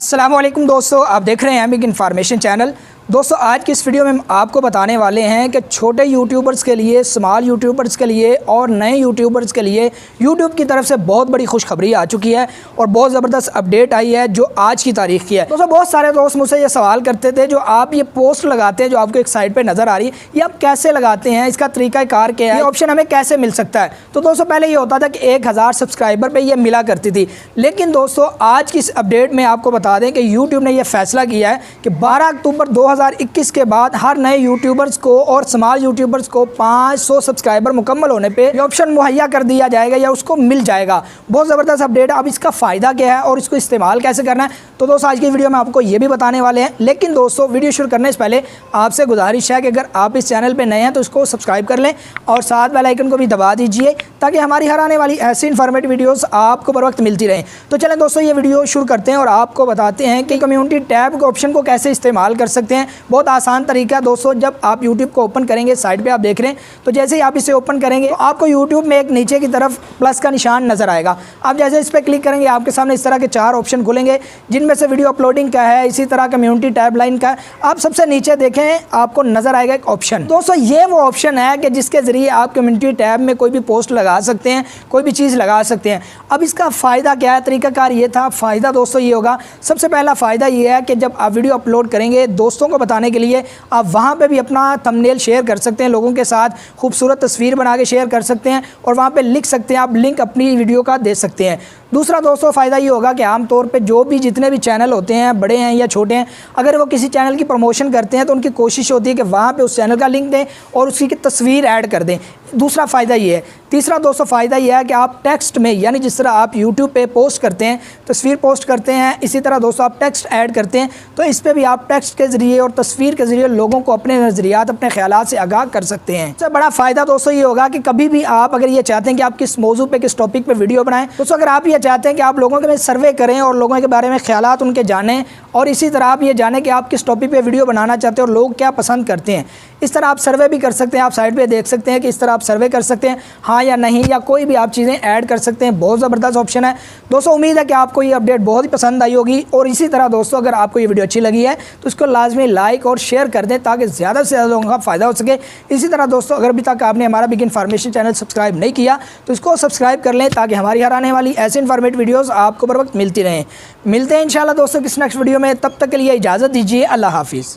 अस्सलामुअलैकुम दोस्तों, आप देख रहे हैं बिग इन्फॉर्मेशन चैनल। दोस्तों, आज की इस वीडियो में हम आपको बताने वाले हैं कि छोटे यूट्यूबर्स के लिए, स्मॉल यूट्यूबर्स के लिए और नए यूट्यूबर्स के लिए यूट्यूब की तरफ से बहुत बड़ी खुशखबरी आ चुकी है और बहुत ज़बरदस्त अपडेट आई है जो आज की तारीख की है। दोस्तों, बहुत सारे दोस्त मुझसे ये सवाल करते थे, जो आप ये पोस्ट लगाते हैं जो आपको एक साइड पर नज़र आ रही है, ये आप कैसे लगाते हैं, इसका तरीक़ाकार क्या है, ये ऑप्शन हमें कैसे मिल सकता है। तो दोस्तों, पहले ये होता था कि 1000 सब्सक्राइबर पर यह मिला करती थी, लेकिन दोस्तों आज की इस अपडेट में आपको बता दें कि यूट्यूब ने यह फैसला किया है कि 12 अक्टूबर 2021 के बाद हर नए यूट्यूबर्स को और स्मॉल यूट्यूबर्स को 500 सब्सक्राइबर मुकम्मल होने पे ये ऑप्शन मुहैया कर दिया जाएगा या उसको मिल जाएगा। बहुत ज़बरदस्त अपडेट है। अब इसका फ़ायदा क्या है और इसको इस्तेमाल कैसे करना है, तो दोस्तों आज की वीडियो में आपको ये भी बताने वाले हैं। लेकिन दोस्तों, वीडियो शुरू करने से पहले आपसे गुजारिश है कि अगर आप इस चैनल पर नए हैं तो इसको सब्सक्राइब कर लें और साथ बेल आइकन को भी दबा दीजिए ताकि हमारी हर आने वाली ऐसी इन्फॉर्मेटिव वीडियोज़ आपको बर वक्त मिलती रहें। तो चलें दोस्तों, ये वीडियो शुरू करते हैं और आपको बताते हैं कि कम्युनिटी टैब के ऑप्शन को कैसे इस्तेमाल कर सकते हैं। बहुत आसान तरीका दोस्तों, जब आप YouTube को ओपन करेंगे, साइड पे आप देख रहे हैं, तो जैसे ही आप इसे ओपन करेंगे तो आपको YouTube में एक नीचे की तरफ प्लस का निशान नज़र आएगा। आप जैसे इस पर क्लिक करेंगे, आपके सामने इस तरह के 4 ऑप्शन खुलेंगे, जिनमें से वीडियो अपलोडिंग का है, इसी तरह कम्युनिटी टैब लाइन का। आप सबसे नीचे देखें, आपको नज़र आएगा एक ऑप्शन। दोस्तों, ये वो ऑप्शन है कि जिसके ज़रिए आप कम्युनिटी टैब में कोई भी पोस्ट लगा सकते हैं, कोई भी चीज़ लगा सकते हैं। अब इसका फ़ायदा क्या है, तरीकाकार ये था। फ़ायदा दोस्तों ये होगा, सबसे पहला फ़ायदा ये है कि जब आप वीडियो अपलोड करेंगे, दोस्तों को बताने के लिए आप वहाँ पे भी अपना थंबनेल शेयर कर सकते हैं, लोगों के साथ खूबसूरत तस्वीर बना के शेयर कर सकते हैं और वहाँ पे लिख सकते हैं, आप लिंक अपनी वीडियो का दे सकते हैं। दूसरा दोस्तों फ़ायदा ये होगा कि आमतौर पे जो भी जितने भी चैनल होते हैं, बड़े हैं या छोटे हैं, अगर वो किसी चैनल की प्रमोशन करते हैं तो उनकी कोशिश होती है कि वहाँ पे उस चैनल का लिंक दें और उसकी तस्वीर ऐड कर दें। दूसरा फ़ायदा ये है। तीसरा दोस्तों फ़ायदा ये है कि आप टेक्स्ट में, यानी जिस तरह आप यूट्यूब पे पोस्ट करते हैं, तस्वीर पोस्ट करते हैं, इसी तरह दोस्तों आप टेक्स्ट ऐड करते हैं, तो इस पर भी आप टेक्स्ट के ज़रिए और तस्वीर के ज़रिए लोगों को अपने नज़रियात, अपने ख्यालात से आगाह कर सकते हैं। सबसे बड़ा फ़ायदा दोस्तों ये होगा कि कभी भी आप अगर ये चाहते हैं कि आप किस मौजू पे, किस टॉपिक पे वीडियो बनाएं, दोस्तों अगर आप ये चाहते हैं कि आप लोगों के में सर्वे करें और लोगों के बारे में ख्यालात उनके जानें, और इसी तरह आप ये जानें कि आप किस टॉपिक पे वीडियो बनाना चाहते हैं और लोग क्या पसंद करते हैं, इस तरह आप सर्वे भी कर सकते हैं। आप साइड पे देख सकते हैं कि इस तरह आप सर्वे कर सकते हैं, हाँ या नहीं, या कोई भी आप चीज़ें ऐड कर सकते हैं। बहुत ज़बरदस्त ऑप्शन है दोस्तों। उम्मीद है कि आपको ये अपडेट बहुत ही पसंद आई होगी। और इसी तरह दोस्तों, अगर आपको ये वीडियो अच्छी लगी है तो इसको लाजमी लाइक और शेयर कर दें ताकि ज़्यादा से ज़्यादा लोगों का फ़ायदा हो सके। इसी तरह दोस्तों, अगर अभी तक आपने हमारा बिग इन्फॉर्मेशन चैनल सब्सक्राइब नहीं किया तो इसको सब्सक्राइब कर लें ताकि हमारी हर आने वाली ऐसी इन्फॉर्मेटिव वीडियोज़ आपको बर वक्त मिलती रहें। मिलते हैं इंशाल्लाह दोस्तों किस नेक्स्ट वीडियो में। तब तक के लिए इजाज़त दीजिए। अल्लाह हाफिज़।